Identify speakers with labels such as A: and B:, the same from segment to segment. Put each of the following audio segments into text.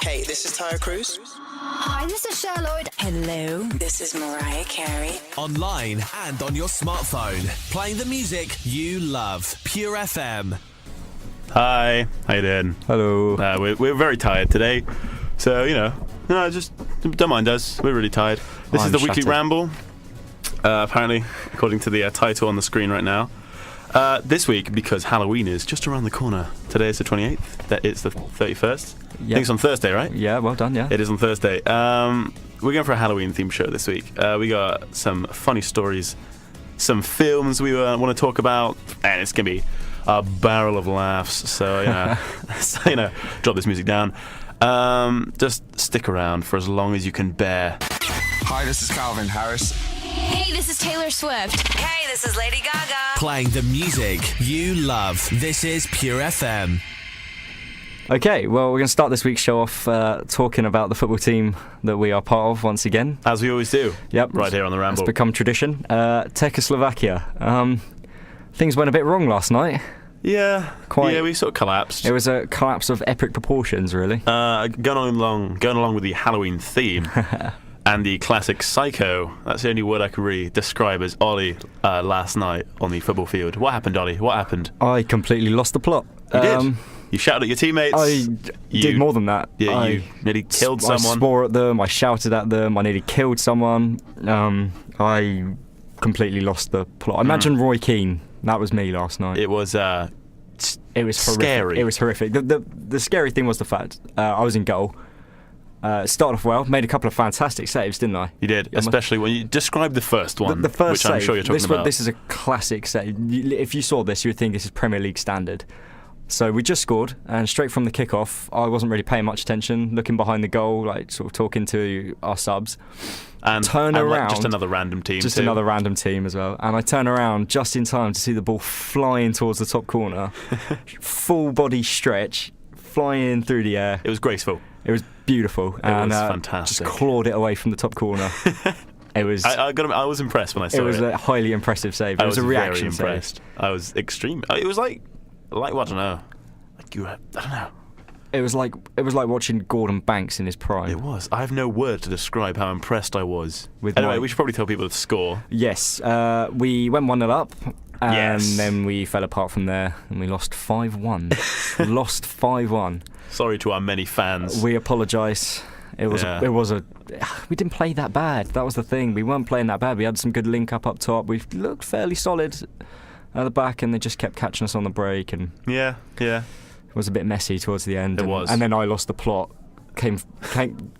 A: Hey, this is Tyra Cruz.
B: Hi, this is Charlotte.
C: Hello, this is Mariah Carey.
D: Online and on your smartphone, playing the music you love. Pure FM.
E: Hi, how you doing?
F: Hello.
E: We're very tired today, so just don't mind us. We're really tired. This is the Weekly Ramble. Apparently, according to the title on the screen right now. This week, because Halloween is just around the corner. Today is the 28th. It's the 31st. Yep. I think it's on Thursday, right?
F: Yeah, well done, yeah.
E: It is on Thursday. We're going for a Halloween-themed show this week. We got some funny stories, some films we want to talk about, and it's going to be a barrel of laughs. So, drop this music down. Just stick around for as long as you can bear.
G: Hi, this is Calvin Harris.
B: Hey, this is Taylor Swift.
C: Hey, this is Lady Gaga.
D: Playing the music you love. This is Pure FM.
F: Okay, well, we're going to start this week's show off talking about the football team that we are part of once again.
E: As we always do.
F: Yep.
E: Right here on the Ramble.
F: It's become tradition. Czechoslovakia. Things went a bit wrong last night.
E: Yeah, we sort of collapsed.
F: It was a collapse of epic proportions, really.
E: Going along with the Halloween theme. And the classic psycho. That's the only word I can really describe as Ollie last night on the football field. What happened, Ollie? What happened?
F: I completely lost the plot.
E: You did? You shouted at your teammates?
F: I did more than that.
E: Yeah, you nearly killed someone.
F: I swore at them, I shouted at them, I nearly killed someone. I completely lost the plot. Imagine Roy Keane. That was me last night.
E: It was
F: scary. It was horrific. The scary thing was the fact I was in goal. Started off well, made a couple of fantastic saves, didn't I?
E: You did, especially when you described the first one,
F: the first
E: which
F: save,
E: I'm sure you're talking about.
F: This is a classic save. If you saw this, you would think this is Premier League standard. So we just scored, and straight from the kickoff, I wasn't really paying much attention, looking behind the goal, like sort of talking to our subs.
E: And
F: turn around,
E: like just another random team.
F: Just another random team as well. And I turn around just in time to see the ball flying towards the top corner, full body stretch, flying through the air.
E: It was graceful.
F: It was beautiful.
E: It was fantastic.
F: Just clawed it away from the top corner. It was.
E: I was impressed when I saw it.
F: It was a highly impressive save. It was a reaction
E: very impressed.
F: Save.
E: I was extreme. It was like well, I don't know. I don't know.
F: It was like watching Gordon Banks in his prime.
E: It was. I have no word to describe how impressed I was. Anyway, we should probably tell people the score.
F: Yes, we went 1-0 up. And then we fell apart from there, and we lost 5-1. Lost 5-1.
E: Sorry to our many fans.
F: We apologise. We didn't play that bad. That was the thing. We weren't playing that bad. We had some good link up top. We looked fairly solid at the back, and they just kept catching us on the break. And
E: yeah.
F: It was a bit messy towards the end.
E: It was.
F: And then I lost the plot.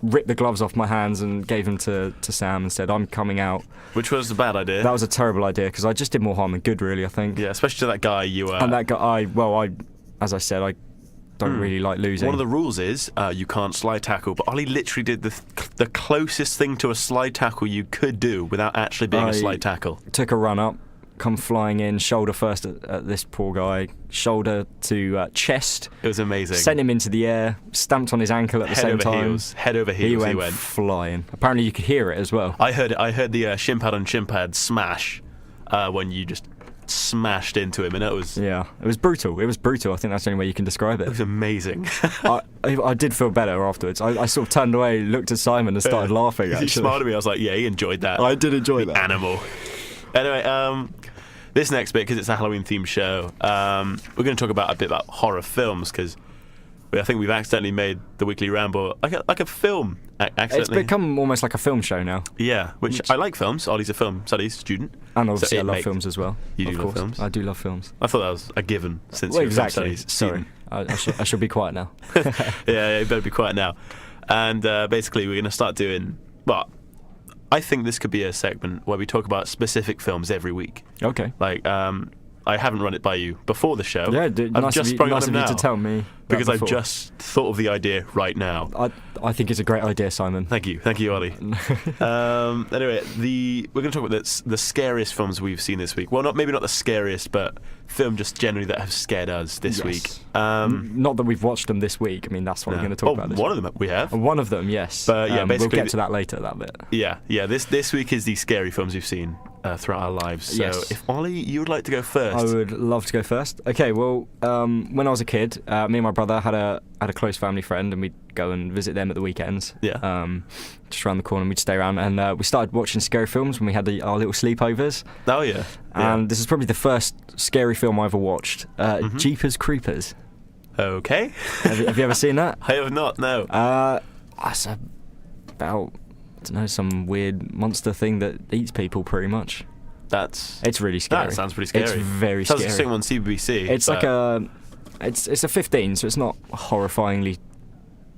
F: Ripped the gloves off my hands and gave them to Sam and said, I'm coming out.
E: Which was a bad idea.
F: That was a terrible idea, because I just did more harm than good, really, I think.
E: Yeah, especially to that guy you...
F: And that guy, as I said, I don't really like losing.
E: One of the rules is you can't slide tackle, but Ollie literally did the closest thing to a slide tackle you could do without actually being a slide tackle.
F: Took a run up, come flying in, shoulder first at this poor guy, shoulder to chest.
E: It was amazing.
F: Sent him into the air, stamped on his ankle at the same time.
E: Head over heels, he went
F: flying. Apparently you could hear it as well.
E: I heard the shin pad on shin pad smash when you just smashed into him, and it was...
F: Yeah, it was brutal. I think that's the only way you can describe it.
E: It was amazing.
F: I did feel better afterwards. I sort of turned away, looked at Simon and started laughing, actually.
E: He smiled at me. I was like, yeah, he enjoyed that.
F: I did enjoy that.
E: Animal. Anyway, this next bit, because it's a Halloween-themed show, we're going to talk a bit about horror films, because I think we've accidentally made the Weekly Ramble like a film. Accidentally.
F: It's become almost like a film show now.
E: Yeah, which I like films. Ollie's a film studies student.
F: And obviously I love films as well.
E: You do love films?
F: I do love films.
E: I thought that was a given since you're a film studies student.
F: Sorry, I should be quiet now.
E: Yeah, you better be quiet now. And basically we're going to start doing... Well, I think this could be a segment where we talk about specific films every week.
F: Okay.
E: Like, I haven't run it by you before the show.
F: Yeah,
E: I've just sprung on him now
F: to tell me
E: because I've just thought of the idea right now.
F: I think it's a great idea, Simon.
E: Thank you, Ollie. Anyway, we're going to talk about the scariest films we've seen this week. Well, maybe not the scariest, but film just generally that have scared us this week.
F: Not that we've watched them this week. I mean, that's what we're going to talk about.
E: One of them we have.
F: One of them, yes.
E: But yeah, basically
F: we'll get to that later. That bit.
E: Yeah. This week is the scary films we've seen. throughout our lives. So
F: Yes.
E: if Ollie, you would like to go first.
F: I would love to go first. Okay, well, when I was a kid, me and my brother had a close family friend, and we'd go and visit them at the weekends.
E: Yeah.
F: Just around the corner, and we'd stay around, and we started watching scary films when we had our little sleepovers.
E: Oh, yeah.
F: And this is probably the first scary film I ever watched. Jeepers Creepers.
E: Okay.
F: Have you ever seen that?
E: I have not, no.
F: It's about, I don't know, some weird monster thing that eats people, pretty much. It's really scary.
E: That sounds pretty scary.
F: It's very
E: Sounds
F: scary.
E: like something on CBBC.
F: It's like it's a 15, so it's not horrifyingly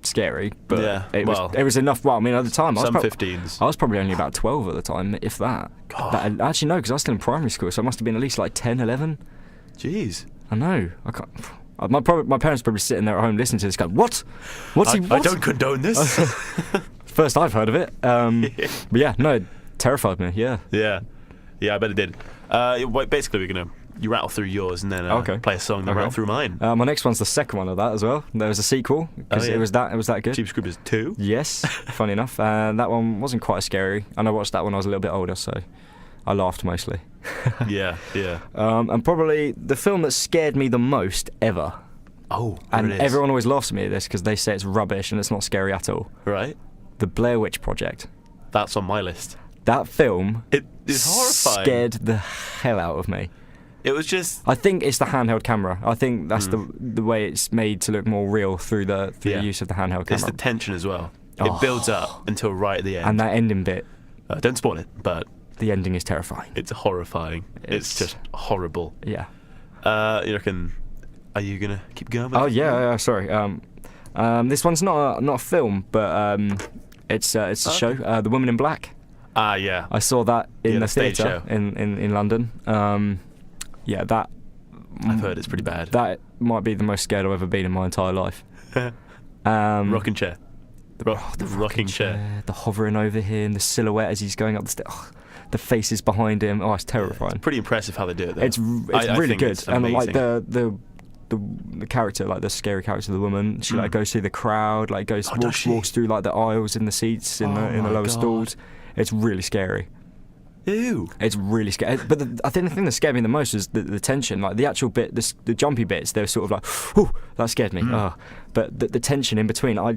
F: scary, but
E: Yeah,
F: it was enough. Well, I mean, at the time,
E: some 15s.
F: I was probably only about 12 at the time, if that.
E: God.
F: Actually, no, because I was still in primary school, so I must have been at least like 10, 11.
E: Jeez.
F: I know. I can't. My parents probably sitting there at home listening to this, going, "What? What's he? What?"
E: I don't condone this.
F: First I've heard of it. But yeah, no, it terrified me. Yeah.
E: Yeah, I bet it did. Basically, you rattle through yours and then play a song and rattle through mine.
F: My next one's the second one of that as well. There was a sequel because it was that good.
E: Jeepers Creepers 2.
F: Yes, funny enough. That one wasn't quite as scary, and I watched that when I was a little bit older, so I laughed mostly.
E: Yeah.
F: And probably the film that scared me the most ever.
E: Oh,
F: and
E: it is.
F: everyone always laughs at me at this because they say it's rubbish and it's not scary at all.
E: Right.
F: The Blair Witch Project.
E: That's on my list.
F: That film
E: It is horrifying.
F: scared the hell out of me.
E: It was just...
F: I think it's the handheld camera. I think that's the way it's made to look more real through the use of the handheld camera.
E: It's the tension as well. It builds up until right at the end.
F: And that ending bit.
E: Don't spoil it, but...
F: The ending is terrifying.
E: It's horrifying. It's just horrible.
F: Yeah.
E: You reckon... Are you going to keep going with
F: Oh,
E: it?
F: yeah, sorry. This one's not a film, but it's a show. The Woman in Black.
E: Ah, yeah.
F: I saw that in the
E: stage
F: theatre
E: show.
F: in London. Yeah, that...
E: I've heard it's pretty bad.
F: That might be the most scared I've ever been in my entire life.
E: Rocking chair. The rocking chair.
F: The hovering over him, the silhouette as he's going up the stairs. The faces behind him. Oh, it's terrifying.
E: It's pretty impressive how they do it, though.
F: It's really
E: think
F: good.
E: it's
F: And like
E: amazing.
F: the character, like the scary character of the woman, she like goes through the crowd, like walks through like the aisles in the seats in the lower stalls. It's really scary.
E: Ew.
F: It's really scary. But I think the thing that scared me the most is the tension. Like the actual bit, the jumpy bits, they're sort of like, "Ooh," that scared me. But the tension in between, I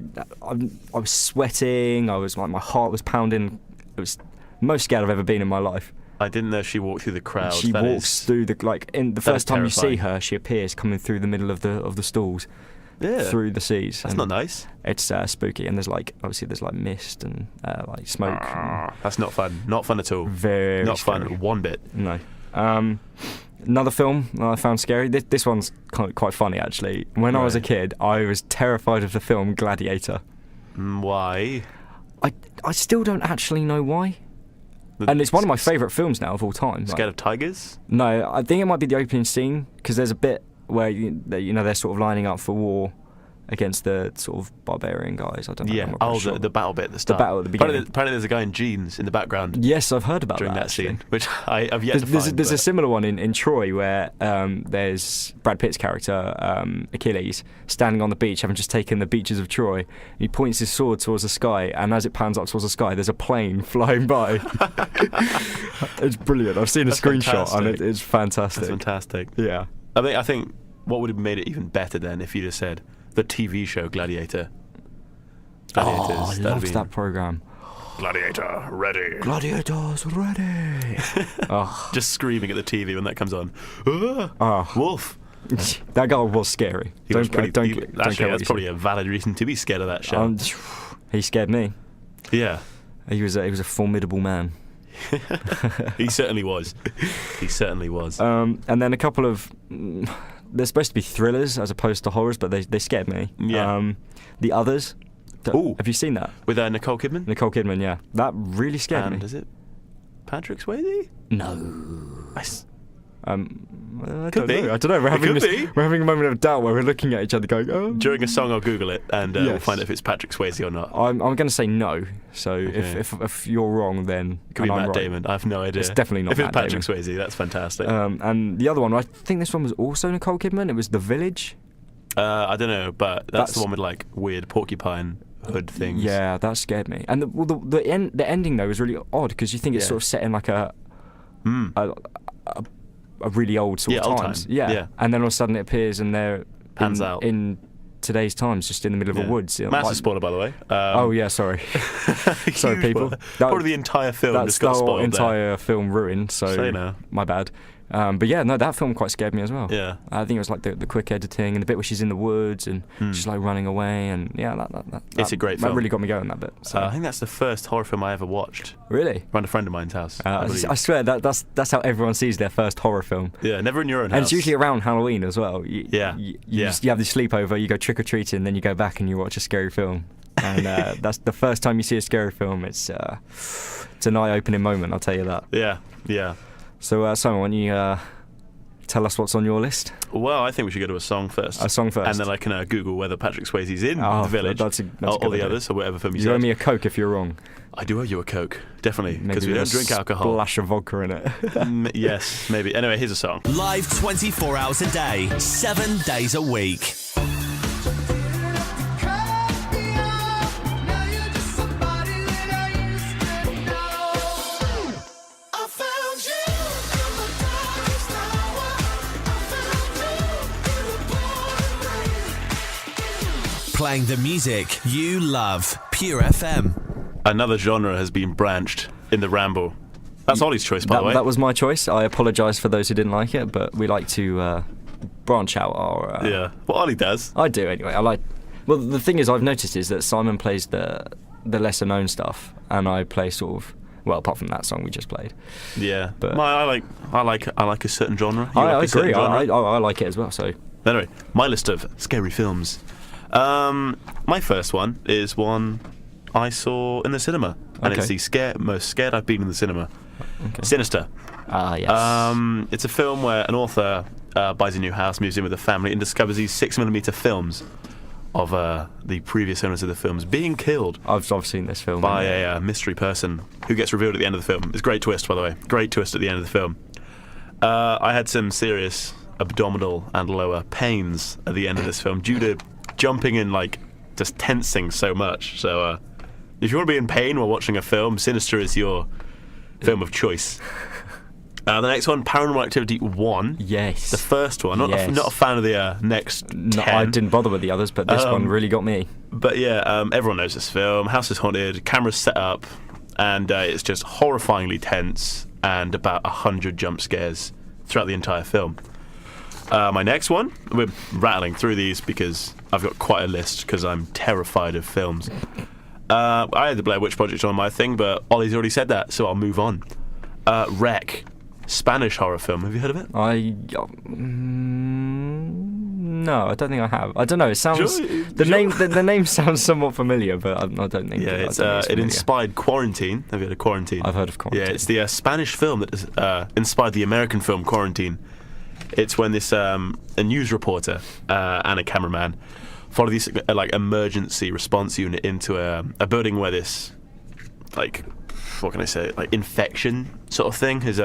F: was sweating. I was like, my heart was pounding. It was the most scared I've ever been in my life.
E: I didn't know she walked through the crowd.
F: She walks through in the first time you see
E: terrifying.
F: her, she appears coming through the middle of the stalls, through the seas.
E: That's not nice.
F: It's spooky, and there's obviously mist and like smoke.
E: That's not fun. Not fun at all.
F: Very
E: not
F: scary.
E: fun one bit.
F: No. Another film I found scary. This one's quite funny actually. When I was a kid, I was terrified of the film Gladiator.
E: Why?
F: I still don't actually know why. And it's one of my favourite films now of all time.
E: Scared of tigers?
F: No, I think it might be the opening scene because there's a bit where they're sort of lining up for war against the sort of barbarian guys. I don't know.
E: Yeah. Oh, the battle bit at the start.
F: The battle at the beginning.
E: Apparently there's a guy in jeans in the background.
F: Yes, I've heard about
E: during that
F: actually.
E: scene, which I have yet to find.
F: There's a similar one in Troy where there's Brad Pitt's character Achilles standing on the beach, having just taken the beaches of Troy. He points his sword towards the sky, and as it pans up towards the sky, there's a plane flying by. It's brilliant. I've seen a screenshot,
E: fantastic.
F: and it's fantastic.
E: That's fantastic.
F: Yeah.
E: I think what would have made it even better then if you'd have said the TV show Gladiator.
F: I loved that programme.
E: Gladiator, ready.
F: Gladiators ready.
E: Just screaming at the TV when that comes on. Wolf.
F: That guy was scary.
E: Actually,
F: that's
E: that's probably a valid reason to be scared of that show.
F: He scared me.
E: Yeah.
F: He was a formidable man.
E: He certainly was. He certainly was.
F: And then a couple of... They're supposed to be thrillers as opposed to horrors, but they scared me.
E: Yeah.
F: The Others.
E: Ooh.
F: Have you seen that?
E: With Nicole Kidman?
F: Nicole Kidman, yeah. That really scared me.
E: And is it Patrick Swayze?
F: No. I
E: Could
F: don't
E: be.
F: know. I don't know. We're having a moment of doubt where we're looking at each other going, oh.
E: During a song, I'll Google it and we'll
F: Yes.
E: find out if it's Patrick Swayze or not.
F: I'm going to say no. So
E: Okay.
F: if you're wrong, then
E: It could be
F: I'm
E: Matt
F: right.
E: Damon. I have no idea.
F: It's definitely not
E: If it's
F: Matt
E: Patrick
F: Damon.
E: Swayze, that's fantastic.
F: And the other one, I think this one was also Nicole Kidman. It was The Village.
E: I don't know, but that's the one with like weird porcupine hood things.
F: Yeah, that scared me. And the ending though was really odd because you think it's
E: Yeah.
F: sort of set in like a a really old sort of
E: old
F: times.
E: time.
F: Yeah.
E: Yeah.
F: And then all of a sudden it appears and they're
E: Pans out.
F: in today's times, just in the middle of a woods.
E: Massive spoiler, by the way.
F: Oh yeah, sorry. Sorry,
E: Huge
F: people.
E: spoiler. Probably the entire film
F: That's
E: just got
F: the whole
E: spoiled
F: entire film ruined. So
E: Say no.
F: my bad. But yeah, no, that film quite scared me as well.
E: Yeah.
F: I think it was like the quick editing and the bit where she's in the woods and just like running away, and yeah,
E: It's a great film.
F: That really got me going, that bit. So.
E: I think that's the first horror film I ever watched.
F: Really?
E: Around a friend of mine's house. I believe.
F: I swear that's how everyone sees their first horror film.
E: Yeah, never in your own
F: And
E: house.
F: it's usually around Halloween as well. You have the sleepover, you go trick or treating, then you go back and you watch a scary film. And that's the first time you see a scary film. It's an eye-opening moment, I'll tell you that.
E: Yeah.
F: So Simon, why don't you tell us what's on your list?
E: Well, I think we should go to a song first.
F: A song first.
E: And then I can Google whether Patrick Swayze's in The Village
F: that's a
E: or
F: good
E: the
F: idea.
E: others, or whatever film you
F: You
E: said.
F: owe me a Coke if you're wrong.
E: I do owe you a Coke, definitely,
F: Maybe
E: because we
F: with
E: don't drink alcohol.
F: Splash of vodka in it.
E: Yes, maybe. Anyway, here's a song.
D: Live 24 hours a day, 7 days a week. Playing the music you love. Pure FM.
E: Another genre has been branched in the Ramble. That's Ollie's choice, by the way.
F: That was my choice. I apologise for those who didn't like it, but we like to branch out our...
E: Yeah, well, Ollie does.
F: I do, anyway. Well, the thing is, I've noticed is that Simon plays the lesser-known stuff, and I play sort of... Well, apart from that song we just played.
E: Yeah,
F: But
E: I like a certain genre. You
F: I
E: like a certain
F: agree.
E: genre?
F: I like it as well, so...
E: Anyway, my list of scary films. My first one is one I saw in the cinema, and it's the most scared I've been in the cinema.
F: Okay.
E: Sinister.
F: Yes.
E: It's a film where an author buys a new house, moves in with a family, and discovers these 6mm films of the previous owners of the films being killed.
F: I've seen this film.
E: By a mystery person who gets revealed at the end of the film. It's a great twist, by the way. Great twist at the end of the film. I had some serious abdominal and lower pains at the end of this film due to jumping and just tensing so much. So if you want to be in pain while watching a film, Sinister is your film of choice. The next one, Paranormal Activity 1.
F: Yes.
E: The first one. Not a fan of the next 10.
F: No, I didn't bother with the others, but this one really got me.
E: But yeah, everyone knows this film. House is haunted, cameras set up, and it's just horrifyingly tense, and about 100 jump scares throughout the entire film. My next one, we're rattling through these because I've got quite a list because I'm terrified of films. I had the Blair Witch Project on my thing, but Ollie's already said that, so I'll move on. Wreck, Spanish horror film. Have you heard of it?
F: No, I don't think I have. I don't know. It sounds the name sounds somewhat familiar, but I don't think.
E: Yeah,
F: it
E: inspired Quarantine. Have you heard of Quarantine?
F: I've heard of Quarantine.
E: Yeah, it's the Spanish film that has inspired the American film Quarantine. It's when this a news reporter and a cameraman follow this emergency response unit into a building where this what can I say, infection sort of thing is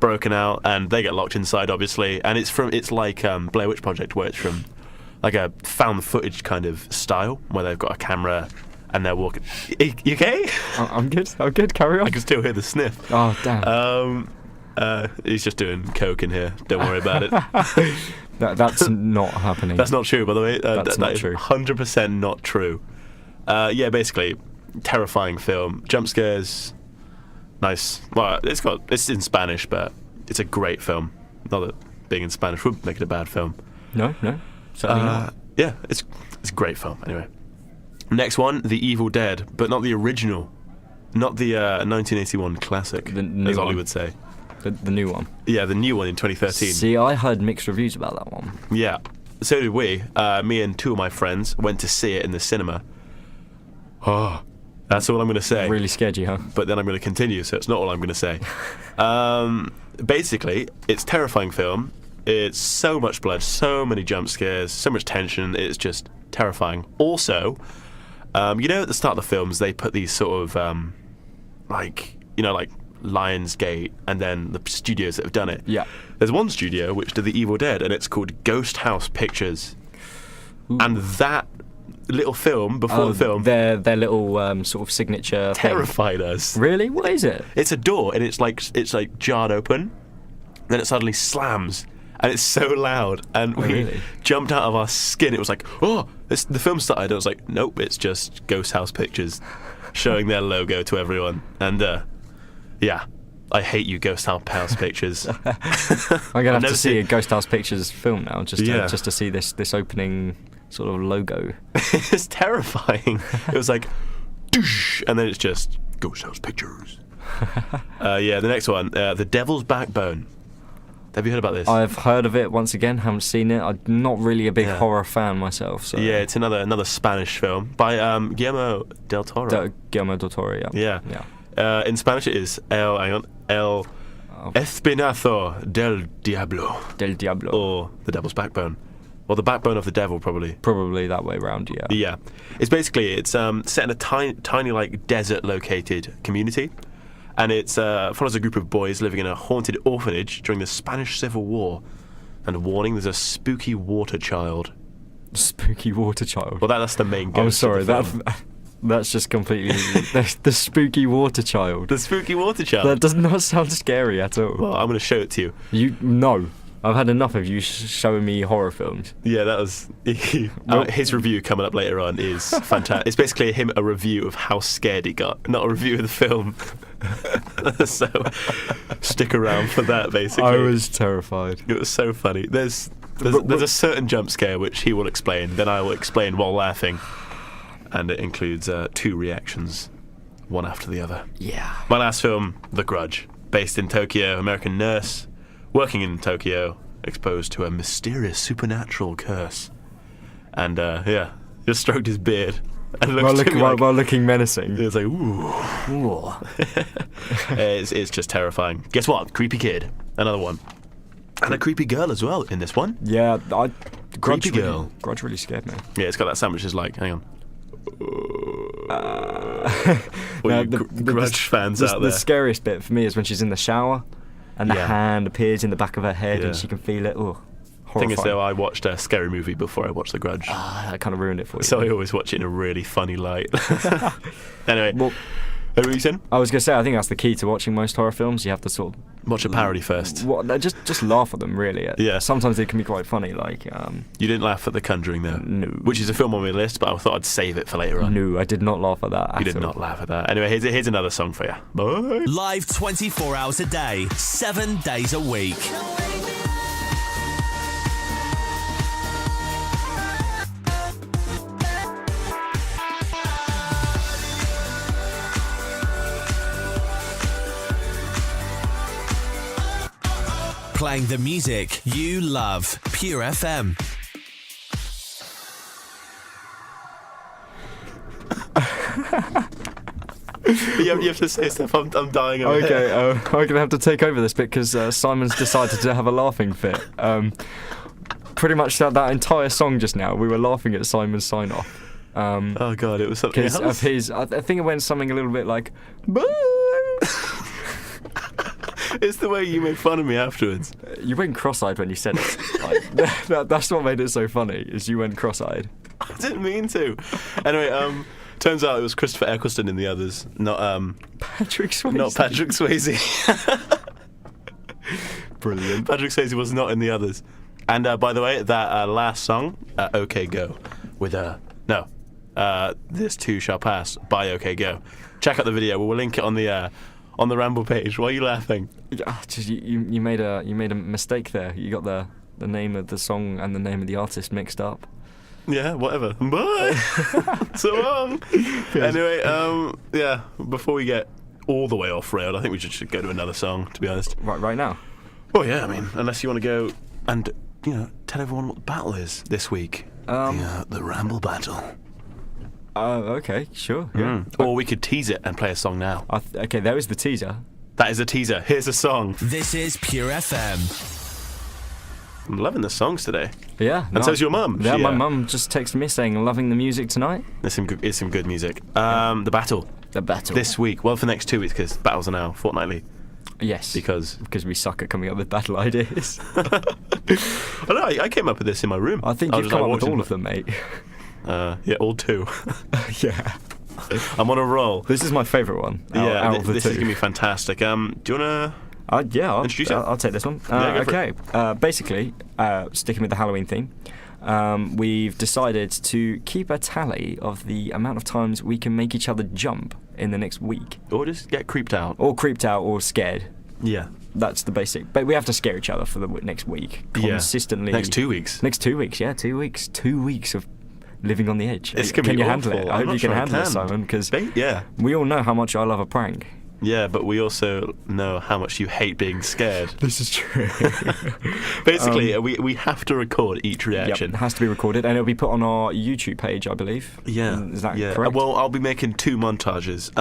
E: broken out, and they get locked inside, obviously. And it's like Blair Witch Project, where it's from a found footage kind of style, where they've got a camera and they're walking. You okay?
F: I'm good. Carry on.
E: I can still hear the sniff.
F: Oh damn.
E: He's just doing coke in here. Don't worry about it.
F: That's not happening.
E: That's not true, by the way.
F: That's not true.
E: 100% not true. Yeah, basically, terrifying film. Jump scares. Nice. Well, it's in Spanish, but it's a great film. Not that being in Spanish would make it a bad film.
F: No. Certainly not.
E: Yeah, it's a great film. Anyway, next one, The Evil Dead, but not the original, not the 1981 classic, as Ollie would say.
F: The new one.
E: Yeah, the new one in 2013.
F: See, I heard mixed reviews about that one.
E: Yeah, so did we. Me and two of my friends went to see it in the cinema. Oh, that's all I'm going to say.
F: Really scared you, huh?
E: But then I'm going to continue, so it's not all I'm going to say. Basically, it's a terrifying film. It's so much blood, so many jump scares, so much tension. It's just terrifying. Also, at the start of the films, they put these sort of, like Lionsgate, and then the studios that have done it.
F: Yeah.
E: There's one studio which did The Evil Dead, and it's called Ghost House Pictures.
F: Ooh.
E: And that little film before the film
F: their little sort of signature
E: terrified us.
F: Really? What is it?
E: It's a door, and it's like jarred open. Then it suddenly slams, and it's so loud, and we
F: really?
E: jumped out of our skin. It was like, oh, the film started. I was like, nope, it's just Ghost House Pictures showing their logo to everyone. And yeah, I hate you, Ghost House Pictures.
F: I'm gonna have to see a Ghost House Pictures film now, just to see this opening sort of logo.
E: It's terrifying. It was like, doosh, and then it's just Ghost House Pictures. Yeah, the next one, The Devil's Backbone. Have you heard about this?
F: I've heard of it once again, haven't seen it. I'm not really a big horror fan myself. So.
E: Yeah, it's another Spanish film by Guillermo del Toro.
F: Guillermo del Toro,
E: yeah. In Spanish it is El Espinazo del Diablo.
F: Del Diablo.
E: Or The Devil's Backbone. Or The Backbone of the Devil, probably.
F: Probably that way round, yeah.
E: Yeah. It's set in a tiny like desert-located community. And it follows a group of boys living in a haunted orphanage during the Spanish Civil War. And warning, there's a spooky water child.
F: Spooky water child?
E: Well, that's the main ghost.
F: I'm sorry,
E: of the film.
F: that's just completely... the spooky water child.
E: The spooky water child?
F: That does not sound scary at all.
E: Well, I'm going to show it to you.
F: No. I've had enough of you showing me horror films.
E: Yeah, that was... his review coming up later on is fantastic. It's basically a review of how scared he got, not a review of the film. So, stick around for that, basically.
F: I was terrified.
E: It was so funny. There's a certain jump scare which he will explain, then I will explain while laughing. And it includes 2 reactions, one after the other.
F: Yeah.
E: My last film, The Grudge. Based in Tokyo, American nurse... working in Tokyo, exposed to a mysterious supernatural curse. And, just stroked his beard. And
F: while looking menacing.
E: It's like, ooh. It's just terrifying. Guess what? Creepy kid. Another one. And a creepy girl as well in this one.
F: Yeah,
E: creepy girl.
F: Grudge really scared me.
E: Yeah, it's got that sound which is like, hang on. Grudge fans out there.
F: The scariest bit for me is when she's in the shower. And the hand appears in the back of her head and she can feel it. Oh, horrifying.
E: Thing is, though, I watched a scary movie before I watched The Grudge.
F: That kind of ruined it for you.
E: So I always watch it in a really funny light. Anyway, what were you saying?
F: I was going to say, I think that's the key to watching most horror films. You have to sort of...
E: watch a parody first.
F: Just laugh at them, really.
E: Yeah.
F: Sometimes they can be quite funny, like...
E: You didn't laugh at The Conjuring, though?
F: No.
E: Which is a film on my list, but I thought I'd save it for later on.
F: No, I did not laugh at that.
E: You did not laugh at that. Anyway, here's another song for you. Bye.
D: Live 24 hours a day, 7 days a week. Playing the music you love. Pure FM.
E: You have to say stuff. I'm dying over
F: here.
E: Okay,
F: I'm going to have to take over this bit because Simon's decided to have a laughing fit. Pretty much that entire song just now, we were laughing at Simon's sign-off.
E: Oh, God, it was something else.
F: Of his, I think it went something a little bit like, bye.
E: It's the way you made fun of me afterwards.
F: You went cross-eyed when you said it. That's what made it so funny, is you went cross-eyed.
E: I didn't mean to. Anyway, turns out it was Christopher Eccleston in the others, not
F: Patrick Swayze.
E: Not Patrick Swayze.
F: Brilliant.
E: Patrick Swayze was not in the others. And by the way, that last song, OK Go, with This Too Shall Pass by OK Go. Check out the video. We'll link it on the Ramble page. Why are you laughing?
F: You made a mistake there. You got the name of the song and the name of the artist mixed up.
E: Yeah, whatever. Bye. So long. Anyway, before we get all the way off railed, I think we should go to another song, to be honest.
F: Right now?
E: Well, yeah, I mean, unless you want to go and, tell everyone what the battle is this week. The Ramble battle.
F: Okay, sure. Yeah.
E: Or we could tease it and play a song now.
F: Okay, there is the teaser.
E: That is a teaser. Here's a song.
D: This is Pure FM.
E: I'm loving the songs today.
F: Yeah.
E: And so's your mum.
F: Yeah, my mum just texted me saying, loving the music tonight.
E: It's some good music. The battle.
F: The battle.
E: This week. Well, for the next 2 weeks, because battles are now fortnightly.
F: Yes.
E: Because
F: we suck at coming up with battle ideas.
E: I came up with this in my room.
F: I think you've come up with all of them, mate.
E: Yeah, all 2.
F: Yeah.
E: I'm on a roll.
F: This is my favourite one. Out of the
E: this
F: 2.
E: is going to be fantastic. Do you want to... introduce it?
F: I'll take this one.
E: Yeah, go for
F: okay. Basically, sticking with the Halloween theme, we've decided to keep a tally of the amount of times we can make each other jump in the next week.
E: Or just get creeped out.
F: Or creeped out or scared.
E: Yeah.
F: That's the basic. But we have to scare each other for the next week. Consistently.
E: Next 2 weeks.
F: Next 2 weeks, yeah, 2 weeks. 2 weeks of living on the edge.
E: It's gonna
F: can
E: be
F: you handle
E: awful.
F: it? I hope you can handle it, Simon, because we all know how much I love a prank.
E: Yeah, but we also know how much you hate being scared.
F: This is true.
E: Basically, we have to record each reaction.
F: Yep, it has to be recorded, and it'll be put on our YouTube page, I believe.
E: Yeah.
F: Is that correct?
E: Well, I'll be making 2 montages.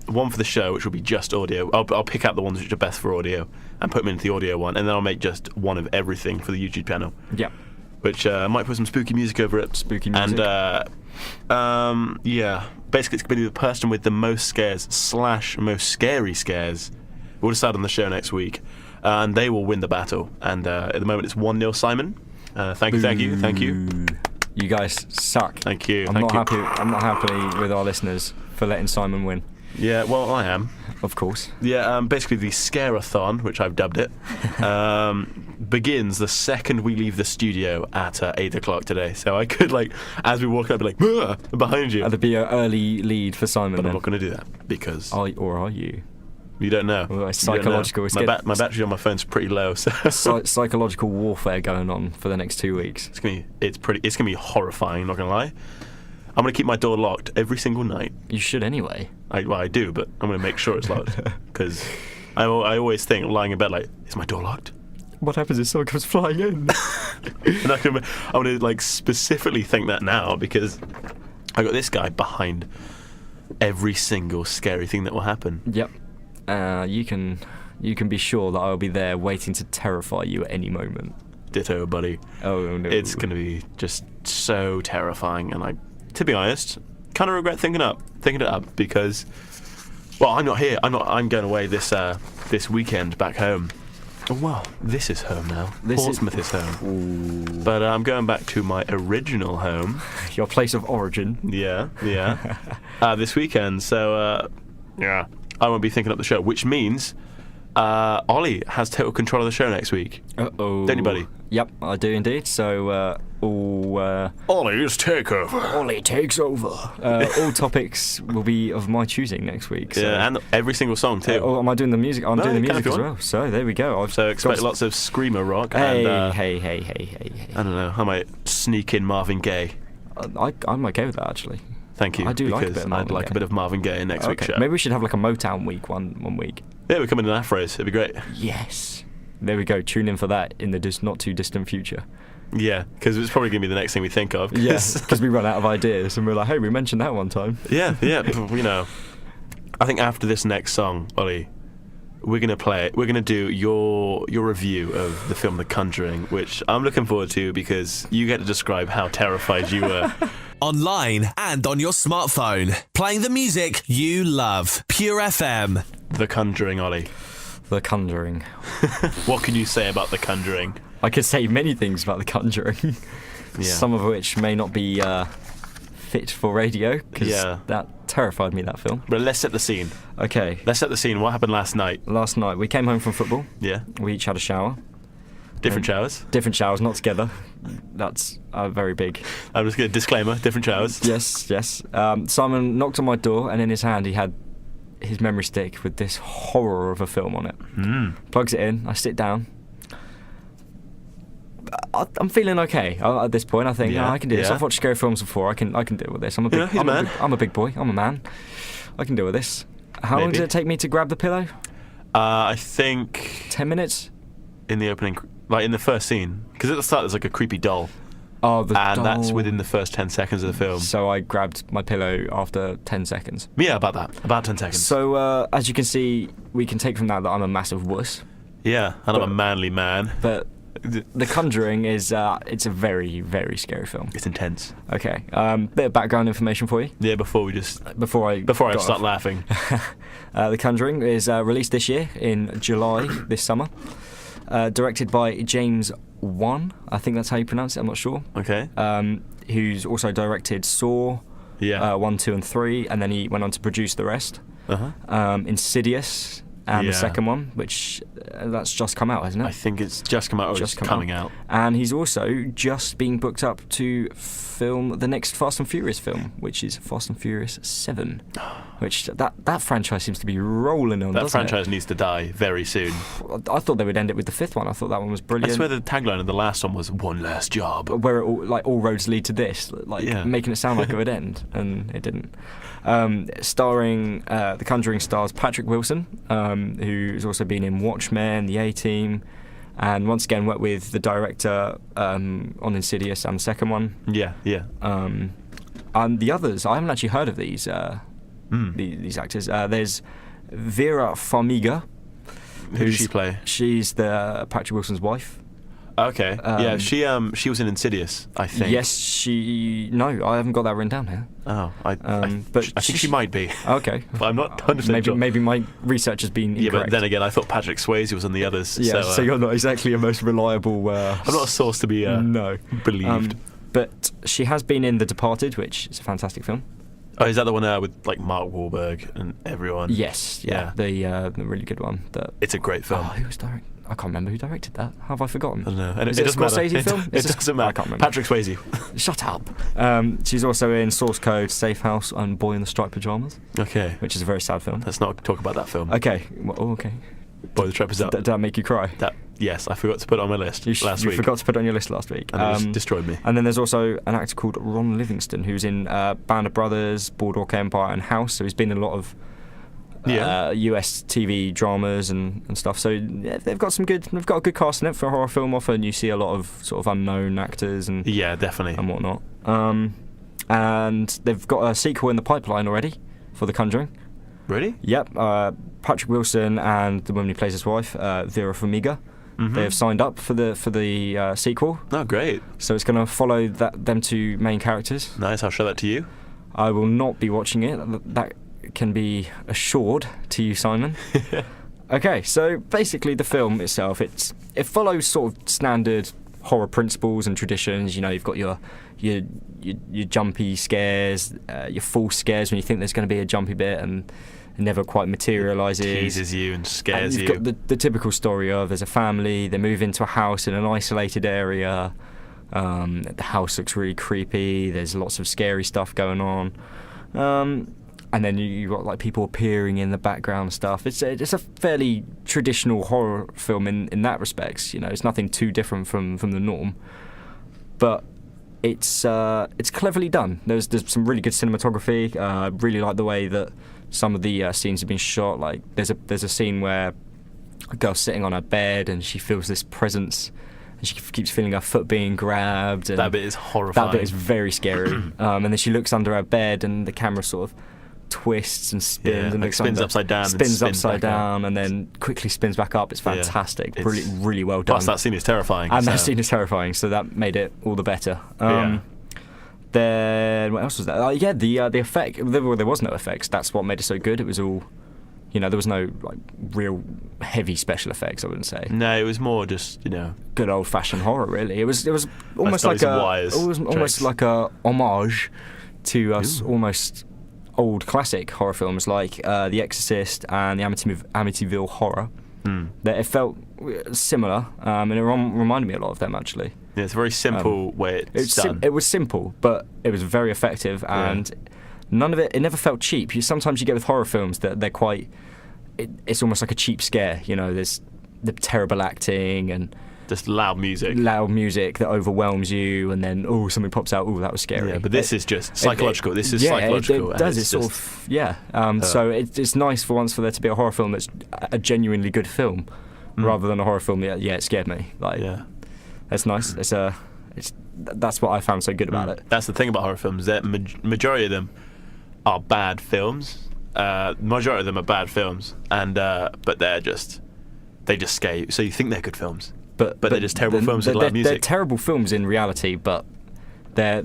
E: One for the show, which will be just audio. I'll pick out the ones which are best for audio and put them into the audio one, and then I'll make just one of everything for the YouTube channel.
F: Yeah.
E: Which might put some spooky music over it.
F: Spooky music.
E: And, yeah. Basically, it's going to be the person with the most scares / most scary scares. We'll decide on the show next week. And they will win the battle. And at the moment, it's 1-0 Simon. Thank you.
F: You guys suck.
E: Thank you.
F: I'm not happy with our listeners for letting Simon win.
E: Yeah, well, I am.
F: Of course.
E: Yeah, basically the Scare-a-thon, which I've dubbed it, begins the second we leave the studio at 8 o'clock today. So I could, as we walk up, be like, behind you.
F: There'd be an early lead for Simon.
E: But
F: then.
E: I'm not going to do that because...
F: Are you?
E: You don't know.
F: Well, psychological.
E: My battery on my phone's pretty low, so
F: psychological warfare going on for the next 2 weeks.
E: It's gonna be horrifying. Not gonna lie. I'm gonna keep my door locked every single night.
F: You should anyway.
E: I do, but I'm gonna make sure it's locked because I always think lying in bed is my door locked?
F: What happens if someone comes flying in?
E: And I'm gonna specifically think that now because I got this guy behind every single scary thing that will happen.
F: Yep. You can be sure that I'll be there waiting to terrify you at any moment.
E: Ditto, buddy.
F: Oh no.
E: It's gonna be just so terrifying, and to be honest, kind of regret thinking it up because, well, I'm not here. I'm going away this weekend back home. Oh, well, this is home now. Portsmouth is home.
F: Ooh.
E: But I'm going back to my original home.
F: Your place of origin.
E: Yeah. This weekend. So, yeah, I won't be thinking up the show, which means Ollie has total control of the show next week.
F: Uh-oh.
E: Don't you, buddy?
F: Yep, I do indeed. So,
E: Ollie's takeover.
F: Ollie takes over. All topics will be of my choosing next week. So.
E: Yeah, and every single song too.
F: Am I doing the music? I'm doing the music as
E: on.
F: well. So there we go.
E: So expect lots of screamer rock.
F: Hey.
E: I don't know. I might sneak in Marvin Gaye.
F: I'm okay with that actually.
E: Thank you.
F: I do like a bit of Marvin
E: I'd like
F: Gaye.
E: a bit of Marvin Gaye in next week's show.
F: Maybe we should have a Motown week one week.
E: Yeah, we're coming in afros. It'd be great.
F: Yes. There we go. Tune in for that in the not too distant future.
E: Yeah, because it's probably going to be the next thing we think of.
F: Yes, because we run out of ideas and we're like, hey, we mentioned that one time.
E: Yeah. I think after this next song, Ollie, we're going to play it. We're going to do your review of the film The Conjuring, which I'm looking forward to because you get to describe how terrified you were.
D: Online and on your smartphone. Playing the music you love. Pure FM.
E: The Conjuring, Ollie.
F: The Conjuring.
E: What can you say about The Conjuring?
F: I could say many things about The Conjuring.
E: Yeah.
F: Some of which may not be fit for radio, because that terrified me, that film.
E: But let's set the scene.
F: Okay.
E: Let's set the scene. What happened last night?
F: Last night, we came home from football.
E: Yeah.
F: We each had a shower.
E: Different showers?
F: Different showers, not together. That's very big.
E: I'm just going to disclaimer, different showers.
F: Yes. Simon knocked on my door, and in his hand he had his memory stick with this horror of a film on it. Plugs it in, I sit down. I'm feeling okay at this point. I think I can do this. I've watched scary films before. I can deal with this. I'm a big boy. I'm a man. I can deal with this. How long did it take me to grab the pillow?
E: I think
F: 10 minutes.
E: In the opening, in the first scene, because at the start there's a creepy doll.
F: Oh, the
E: and
F: doll.
E: That's within the first 10 seconds of the film.
F: So I grabbed my pillow after 10 seconds.
E: Yeah, about that. About 10 seconds.
F: So as you can see, we can take from that I'm a massive wuss.
E: Yeah, and I'm a manly man.
F: But The Conjuring is it's a very, very scary film.
E: It's intense.
F: Okay, bit of background information for you.
E: Yeah, before I start laughing.
F: The Conjuring is released this year in July this summer. Directed by James Wan, I think that's how you pronounce it. I'm not sure.
E: Okay.
F: who's also directed Saw,
E: Yeah.
F: 1, 2, and 3, and then he went on to produce the rest. Insidious and the
E: Yeah.
F: second one, which that's just come out, hasn't it?
E: I think it's just come out or
F: Just
E: it's
F: come
E: coming out.
F: And he's also just being booked up to film the next Fast and Furious film, which is Fast and Furious 7, which that franchise seems to be rolling on,
E: That
F: doesn't
E: franchise needs to die very soon.
F: it? I thought they would end it with the 5th one. I thought that one was
E: I
F: brilliant.
E: swear the tagline of the last one was "One last job."
F: Where it all roads lead to this,
E: Yeah.
F: making it sound like it would end, and it didn't. Starring The Conjuring stars Patrick Wilson, who's also been in Watchmen, The A-Team, and once again worked with the director on Insidious and the second one.
E: Yeah.
F: And the others, I haven't actually heard of these these actors. There's Vera Farmiga.
E: Who does she play?
F: She's the Patrick Wilson's wife.
E: Okay. Yeah. She was in Insidious, I think.
F: Yes, No, I haven't got that written down here.
E: Oh,
F: but
E: I think she might be.
F: Okay.
E: But I'm not 100% sure.
F: Maybe my research has been incorrect.
E: Yeah, but then again, I thought Patrick Swayze was on the others.
F: Yeah, so you're not exactly a most reliable...
E: I'm not a source to be
F: no.
E: believed.
F: But she has been in The Departed, which is a fantastic film.
E: Oh, is that the one with like Mark Wahlberg and everyone?
F: Yes, yeah. The really good one.
E: It's a great film.
F: Who was directing? I can't remember who directed that. Have I forgotten?
E: I don't know.
F: Is it a Scorsese film?
E: It doesn't matter.
F: I can't remember.
E: Patrick Swayze.
F: Shut up. She's also in Source Code, Safe House, and Boy in the Striped Pajamas.
E: Okay.
F: Which is a very sad film.
E: Let's not talk about that film.
F: Okay. Okay.
E: Boy, the Trap is up.
F: Did that make you cry?
E: Yes, I forgot to put it on my list last week.
F: You forgot to put it on your list last week.
E: And it just destroyed me.
F: And then there's also an actor called Ron Livingston, who's in Band of Brothers, Boardwalk Empire, and House. So he's been in a lot of US TV dramas and stuff. So yeah, they've got a good cast in it for a horror film. Often you see a lot of sort of unknown actors and
E: definitely
F: and whatnot. And they've got a sequel in the pipeline already for The Conjuring.
E: Really?
F: Yep. Patrick Wilson and the woman who plays his wife, Vera Farmiga.
E: Mm-hmm.
F: They have signed up for the sequel.
E: Oh, great!
F: So it's going to follow them two main characters.
E: Nice. I'll show that to you.
F: I will not be watching it. That can be assured to you, Simon. Okay, so basically the film itself, it follows sort of standard horror principles and traditions. You know, you've got your jumpy scares, your false scares when you think there's going to be a jumpy bit and it never quite materialises.
E: Teases you and scares you.
F: You've got the typical story of there's a family, they move into a house in an isolated area. The house looks really creepy. There's lots of scary stuff going on. And then you've got like people appearing in the background and stuff. It's a fairly traditional horror film in that respect. You know, it's nothing too different from the norm. But it's cleverly done. There's some really good cinematography. I really like the way that some of the scenes have been shot. Like there's a scene where a girl's sitting on her bed and she feels this presence. And she keeps feeling her foot being grabbed. And
E: that bit is horrifying.
F: That bit is very scary. And then she looks under her bed and the camera sort of twists and spins and
E: spins upside down,
F: spins upside down, and then quickly spins back up. It's fantastic. It's really well done.
E: Plus, that scene is terrifying.
F: And that scene is terrifying, so that made it all the better. Then what else was that? The effect. There was no effects. That's what made it so good. It was all, there was no like real heavy special effects. I wouldn't say.
E: No, it was more just
F: good old fashioned horror. Really, it was almost like a homage to us almost old classic horror films like The Exorcist and the Amityville Horror. That it felt similar, and it reminded me a lot of them actually.
E: Yeah, it's a very simple way it's done.
F: It was simple, but it was very effective, and none of it never felt cheap. Sometimes you get with horror films that they're quite. It's almost like a cheap scare. There's the terrible acting and
E: just loud music
F: that overwhelms you, and then something pops out. That was scary.
E: Yeah, but this is just psychological. This is psychological.
F: It does. It's sort of So it's nice for once for there to be a horror film that's a genuinely good film, rather than a horror film. It scared me. That's nice. That's what I found so good about it.
E: That's the thing about horror films. That majority of them are bad films. Majority of them are bad films, and but they just scare you. So you think they're good films. But they're just terrible films with loud music.
F: They're terrible films in reality, but they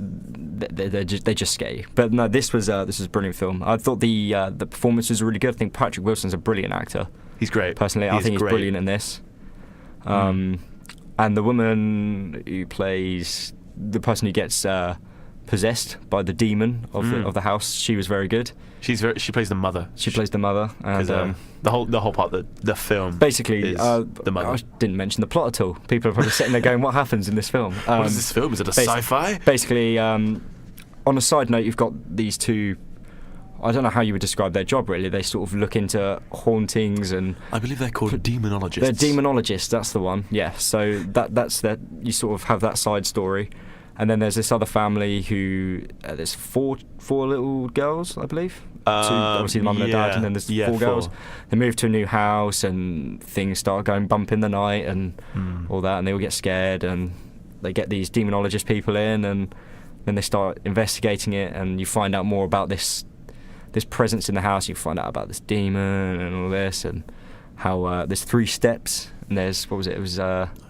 F: just scare you. But no, this was a brilliant film. I thought the performance was really good. I think Patrick Wilson's a brilliant actor.
E: He's great.
F: Personally, I think he's brilliant in this. And the woman who plays the person who gets possessed by the demon of the house. She was very good.
E: She plays the mother.
F: She plays the mother, and
E: the whole part of the film
F: basically
E: is the mother.
F: I didn't mention the plot at all. People are probably sitting there going, "What happens in this film?"
E: What is this film? Is it a sci-fi?
F: Basically, on a side note, you've got these two. I don't know how you would describe their job, really. They sort of look into hauntings and...
E: I believe they're called demonologists.
F: They're demonologists, that's the one, yeah. So that's their... You sort of have that side story. And then there's this other family who... there's four little girls, I believe. Two, obviously the mum and the dad, and then there's 4 girls. They move to a new house and things start going bump in the night and all that, and they all get scared, and they get these demonologist people in, and then they start investigating it, and you find out more about this presence in the house. You find out about this demon and all this, and how there's 3 steps, and there's, what was it? It was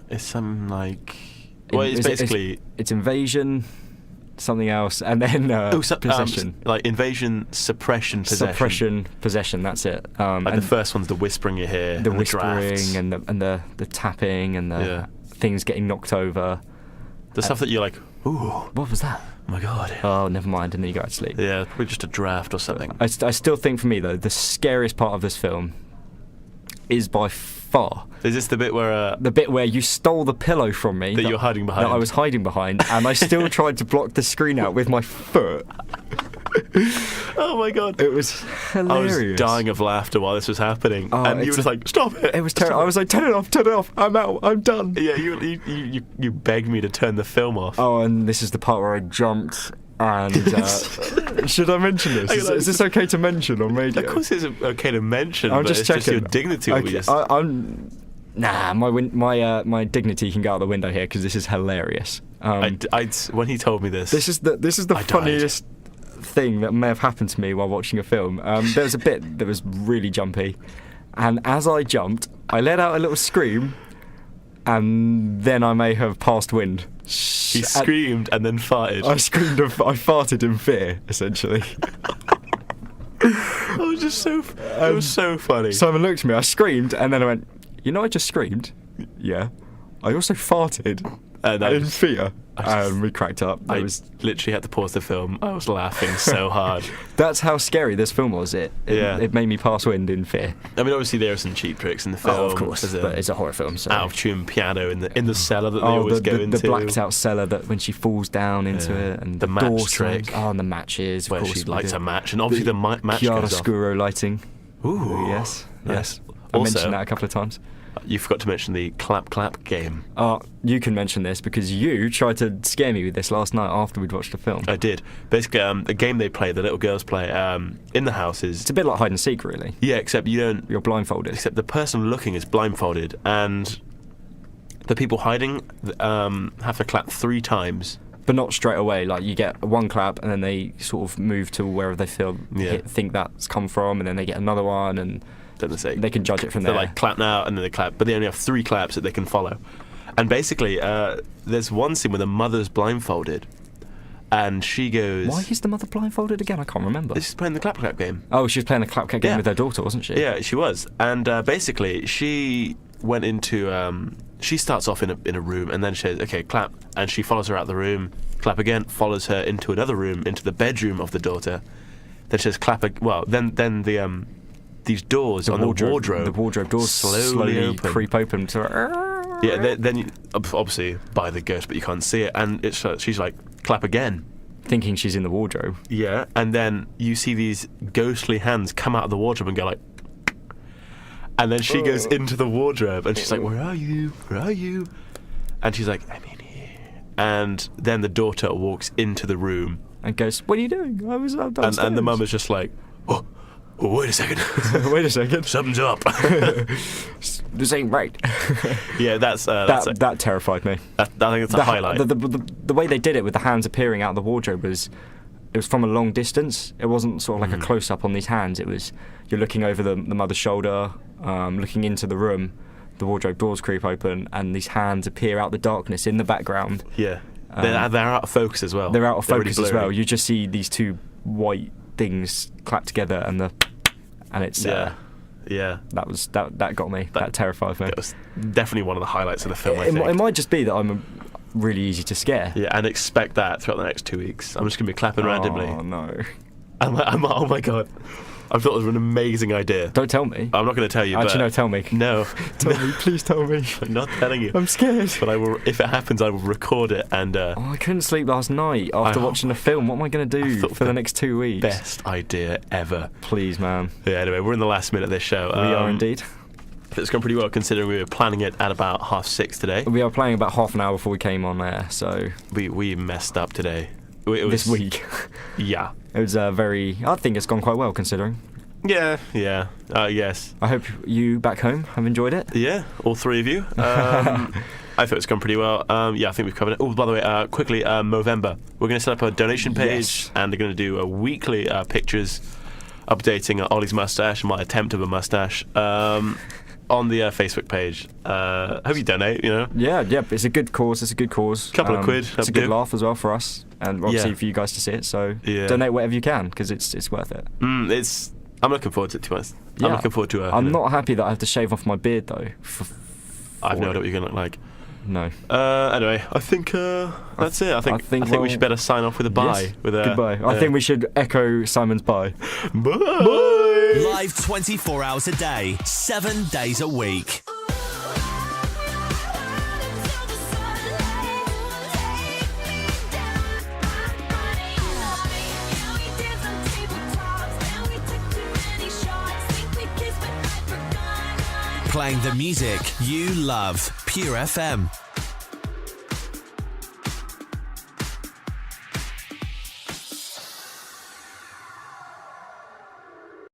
E: it's some like... Well, it's basically...
F: It's invasion, something else, and then possession.
E: Like invasion, suppression, possession.
F: Possession, that's it.
E: And the first one's the whispering you hear,
F: the
E: and
F: whispering,
E: the
F: and the tapping, and the things getting knocked over.
E: The stuff that you're like, ooh.
F: What was that?
E: Oh my god.
F: Oh, never mind, and then you go to sleep.
E: Yeah, probably just a draft or something.
F: I still think, for me, though, the scariest part of this film is by far...
E: Is this the bit where...
F: the bit where you stole the pillow from me.
E: That you were hiding behind.
F: That I was hiding behind, and I still tried to block the screen out with my foot.
E: Oh my god.
F: It was hilarious.
E: I was dying of laughter while this was happening.
F: Oh,
E: and you were just like, stop it.
F: It was terrible. I was like, turn it off, I'm out, I'm done.
E: Yeah, you begged me to turn the film off.
F: Oh, and this is the part where I jumped. And should I mention this? Is this okay to mention on radio?
E: Of course it's okay to mention,
F: I'm
E: but
F: just
E: it's
F: checking.
E: just your dignity.
F: My dignity can go out the window here because this is hilarious.
E: When he told me this,
F: this is the funniest thing that may have happened to me while watching a film. There was a bit that was really jumpy, and as I jumped, I let out a little scream, and then I may have passed wind.
E: He screamed and then farted.
F: I farted in fear, essentially.
E: It was so funny.
F: Simon looked at me, I screamed, and then I went, I just screamed? Yeah. I also farted in fear. We cracked up.
E: I literally had to pause the film. I was laughing so hard.
F: That's how scary this film was. It made me pass wind in fear.
E: I mean, obviously there are some cheap tricks in the film.
F: Oh, of course, but it's a horror film. So.
E: Out of tune piano in the cellar that they always go into.
F: The blacked out cellar that when she falls down into it, and
E: the match trick.
F: Oh, and the matches.
E: Where she lights a match, and obviously the match goes off.
F: Chiaroscuro lighting.
E: Ooh,
F: yes.
E: Also,
F: I mentioned that a couple of times.
E: You forgot to mention the clap game.
F: You can mention this because you tried to scare me with this last night after we'd watched the film.
E: I did. Basically, the game they play, the little girls play in the house is...
F: It's a bit like hide and seek, really.
E: Yeah, except you're
F: blindfolded.
E: Except the person looking is blindfolded, and the people hiding have to clap 3 times.
F: But not straight away. Like, you get 1 clap, and then they sort of move to wherever they think that's come from, and then they get another one, and... They can judge it from there.
E: They clap now and then they clap, but they only have 3 claps that they can follow. And basically, there's one scene where the mother's blindfolded, and she goes...
F: Why is the mother blindfolded again? I can't remember.
E: She's playing the clap game.
F: Oh, she was playing the clap game with her daughter, wasn't she?
E: Yeah, she was. And basically, she went into... she starts off in a room, and then she says, okay, clap. And she follows her out the room, clap again, follows her into another room, into the bedroom of the daughter. Then she says, clap... then the... these doors on the wardrobe
F: doors slowly
E: open.
F: Creep open to
E: then obviously by the ghost, but you can't see it, and she's like, clap again,
F: thinking she's in the wardrobe.
E: Yeah, and then you see these ghostly hands come out of the wardrobe and go like, and then she goes into the wardrobe and she's like, where are you, and she's like, I'm in here. And then the daughter walks into the room
F: and goes, what are you doing? I was downstairs.
E: And the mum is just like, oh, wait a second.
F: Wait a second.
E: Something's up.
F: This ain't right.
E: Yeah,
F: that terrified me.
E: I think it's a highlight.
F: The way they did it with the hands appearing out of the wardrobe was from a long distance. It wasn't sort of like a close-up on these hands. It was, you're looking over the mother's shoulder, looking into the room, the wardrobe doors creep open, and these hands appear out the darkness in the background.
E: Yeah. They're out of focus as well.
F: They're out of focus
E: really
F: as well. You just see these 2 white things clap together, and it's that got me. That terrified me.
E: It was definitely one of the highlights of the film.
F: It might just be that really easy to scare.
E: Yeah, and expect that throughout the next 2 weeks. I'm just going to be clapping randomly.
F: Oh no!
E: Oh my god. I've thought of an amazing idea.
F: Don't tell me.
E: I'm not going to tell you.
F: Actually,
E: but
F: no, tell me.
E: No.
F: Tell me, please tell me.
E: I'm not telling you.
F: I'm scared.
E: But I will. If it happens, I will record it and.
F: Oh, I couldn't sleep last night after watching a film. What am I going to do for the next 2 weeks?
E: Best idea ever.
F: Please, man.
E: Yeah. Anyway, we're in the last minute of this show.
F: We are indeed.
E: It's gone pretty well considering we were planning it at about 6:30 today.
F: We are playing about half an hour before we came on air, so
E: We messed up today. It was,
F: this week.
E: Yeah.
F: It was I think it's gone quite well considering.
E: Yeah. Yes.
F: I hope you back home have enjoyed it.
E: Yeah. All three of you. I thought it's gone pretty well. Yeah, I think we've covered it. Oh, by the way, quickly, Movember. We're going to set up a donation page, and they're going to do a weekly pictures updating Ollie's mustache, my attempt of a mustache, on the Facebook page. Hope you donate, you know.
F: Yeah, it's a good cause. It's a good cause.
E: Couple of quid.
F: It's a good laugh as well for us, and obviously for you guys to see it. So donate whatever you can because it's worth it.
E: I'm looking forward to it, to be honest.
F: Yeah.
E: I'm looking forward to it.
F: I'm not happy that I have to shave off my beard though.
E: I have no idea what you're going to look like.
F: No.
E: Anyway, I think that's it. I think we should better sign off with a bye.
F: Yes.
E: With a
F: goodbye. I think we should echo Simon's bye.
E: Bye.
D: Live 24 hours a day, 7 days a week. Playing the music you love. Pure FM.